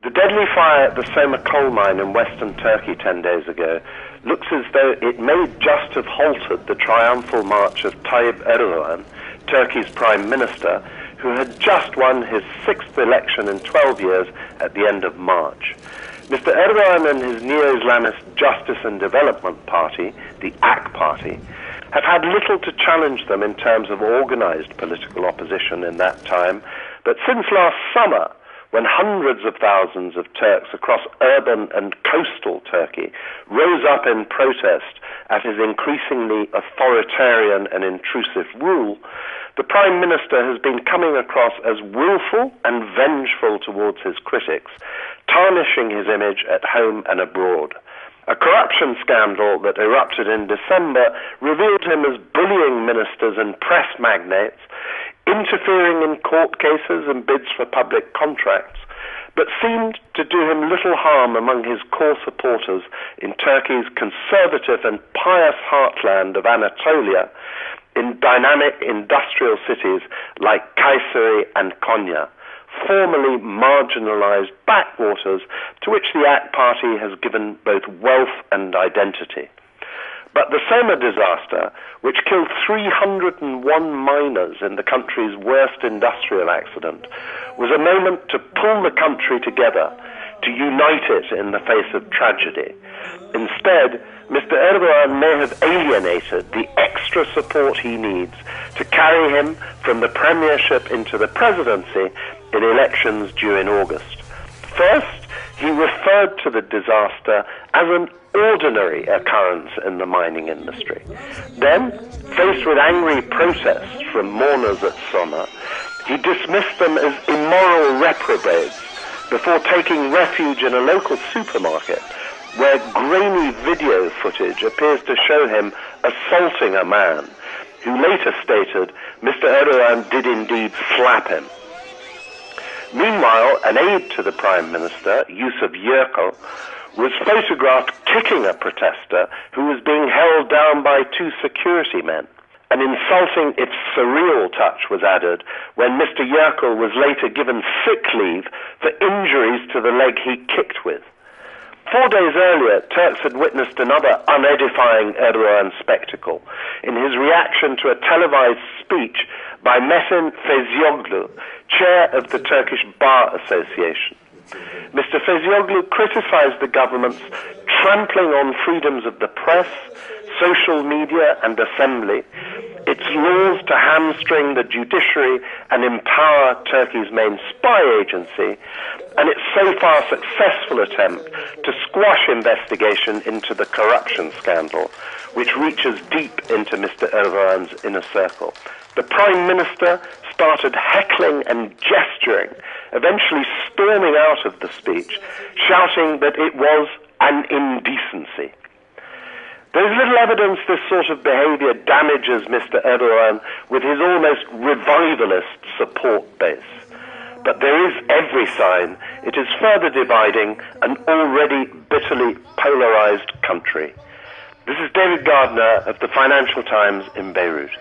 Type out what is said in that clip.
The deadly fire at the Soma coal mine in western Turkey 10 days ago looks as though it may just have halted the triumphal march of Tayyip Erdogan, Turkey's prime minister, who had just won his 6th election in 12 years at the end of March. Mr. Erdogan and his neo-Islamist Justice and Development Party, the AK Party, have had little to challenge them in terms of organized political opposition in that time, but since last summer, when hundreds of thousands of Turks across urban and coastal Turkey rose up in protest at his increasingly authoritarian and intrusive rule, the Prime Minister has been coming across as willful and vengeful towards his critics, tarnishing his image at home and abroad. A corruption scandal that erupted in December revealed him as bullying ministers and press magnates, interfering in court cases and bids for public contracts, but seemed to do him little harm among his core supporters in Turkey's conservative and pious heartland of Anatolia, in dynamic industrial cities like Kayseri and Konya, formerly marginalized backwaters to which the AK Party has given both wealth and identity. But the Soma disaster, which killed 301 miners in the country's worst industrial accident, was a moment to pull the country together, to unite it in the face of tragedy. Instead, Mr. Erdogan may have alienated the extra support he needs to carry him from the premiership into the presidency in elections due in August. First, he referred to the disaster as an ordinary occurrence in the mining industry. Then, faced with angry protests from mourners at Soma, he dismissed them as immoral reprobates before taking refuge in a local supermarket where grainy video footage appears to show him assaulting a man who later stated Mr. Erdogan did indeed slap him. Meanwhile, an aide to the Prime Minister, Yusuf Yerkel, was photographed kicking a protester who was being held down by 2 security men. An insulting, if surreal touch was added when Mr. Yerkel was later given sick leave for injuries to the leg he kicked with. 4 days earlier, Turks had witnessed another unedifying Erdogan spectacle in his reaction to a televised speech by Metin Fezioglu, chair of the Turkish Bar Association. Mr. Fezioglu criticized the government's trampling on freedoms of the press, social media and assembly, its laws to hamstring the judiciary and empower Turkey's main spy agency, and its so far successful attempt to squash investigation into the corruption scandal, which reaches deep into Mr. Erdogan's inner circle. The Prime Minister started heckling and gesturing, eventually storming out of the speech, shouting that it was an indecency. There is little evidence this sort of behavior damages Mr. Erdogan with his almost revivalist support base. But there is every sign it is further dividing an already bitterly polarized country. This is David Gardner of the Financial Times in Beirut.